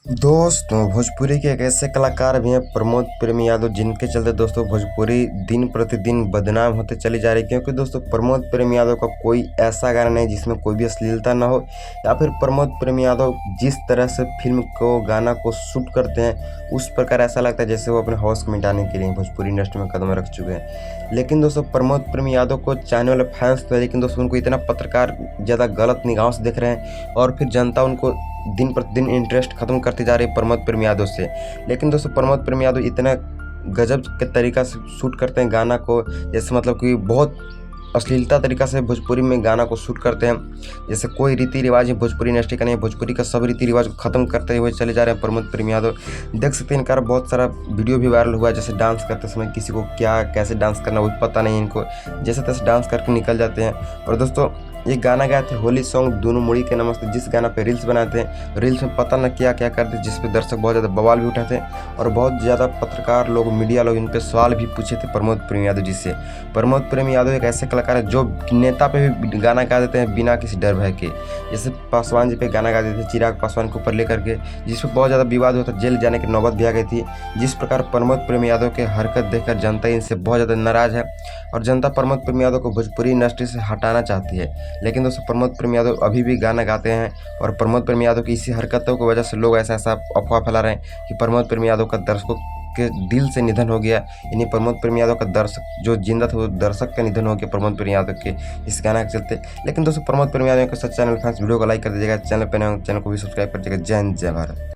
दोस्तों भोजपुरी के एक ऐसे कलाकार भी हैं प्रमोद प्रेमी यादव, जिनके चलते दोस्तों भोजपुरी दिन प्रतिदिन बदनाम होते चली जा रही है। क्योंकि दोस्तों प्रमोद प्रेमी यादव का कोई ऐसा गाना नहीं जिसमें कोई भी अश्लीलता ना हो, या फिर प्रमोद प्रेमी यादव जिस तरह से फिल्म को गाना को शूट करते हैं उस प्रकार ऐसा लगता है जैसे वो अपने हौस मिटाने के लिए भोजपुरी इंडस्ट्री में कदम रख चुके हैं। लेकिन दोस्तों प्रमोद प्रेमी यादव को चाहने वाले फैंस तो है, लेकिन दोस्तों उनको इतना पत्रकार ज़्यादा गलत निगाहों से देख रहे हैं और फिर जनता उनको दिन प्रतिदिन इंटरेस्ट खत्म करती जा रही है प्रमोद प्रेमी यादव से। लेकिन दोस्तों प्रमोद प्रेमी यादव इतना गजब के तरीका से शूट करते हैं गाना को, जैसे मतलब कि बहुत अश्लीलता तरीका से भोजपुरी में गाना को शूट करते हैं, जैसे कोई रीति रिवाज है भोजपुरी इंडस्ट्री का नहीं। भोजपुरी का सब रीति रिवाज को खत्म करते हुए चले जा रहे हैं प्रमोद प्रेमी यादव। देख सकते हैं इनका बहुत सारा वीडियो भी वायरल हुआ है, जैसे डांस करते समय किसी को क्या कैसे डांस करना वो पता नहीं इनको, जैसे तैसे डांस करके निकल जाते हैं। और दोस्तों ये गाना गाए थे होली सॉन्ग दोनों मुड़ी के नमस्ते, जिस गाना पे रील्स बनाते हैं, रील्स में पता न क्या क्या करते, जिस पे दर्शक बहुत ज़्यादा बवाल भी उठाते हैं और बहुत ज़्यादा पत्रकार लोग मीडिया लोग इन पे सवाल भी पूछे थे प्रमोद प्रेमी यादव जी से। प्रमोद प्रेमी यादव एक ऐसे कलाकार है जो नेता पे भी गाना गा देते हैं बिना किसी डर भय के। जैसे पासवान जी पे गाना गा देते थे चिराग पासवान के ऊपर लेकर के, जिसपे बहुत ज़्यादा विवाद हुआ था, जेल जाने की नौबत भी आ गई थी। जिस प्रकार प्रमोद प्रेमी यादव के हरकत देखकर जनता इनसे बहुत ज़्यादा नाराज़ है और जनता प्रमोद प्रेमी यादव को भोजपुरी इंडस्ट्री से हटाना चाहती है। लेकिन दोस्तों प्रमोद प्रेमी यादव अभी भी गाना गाते हैं और प्रमोद प्रेमी यादव की इसी हरकतों की वजह से लोग ऐसा अफवाह फैला रहे हैं कि प्रमोद प्रेमी यादव का दर्शकों के दिल से निधन हो गया। यानी प्रमोद प्रेमी यादव का दर्शक जो जिंदा था वो दर्शक का निधन हो गया प्रमोद प्रेमी यादव के इस गाना के चलते। लेकिन दोस्तों प्रमोद प्रेमी यादव के साथ चैनल फैंस वीडियो को लाइक कर दीजिएगा, चैनल पर नए हो चैनल को भी सब्सक्राइब कर दीजिएगा। जय हिंद जय भारत।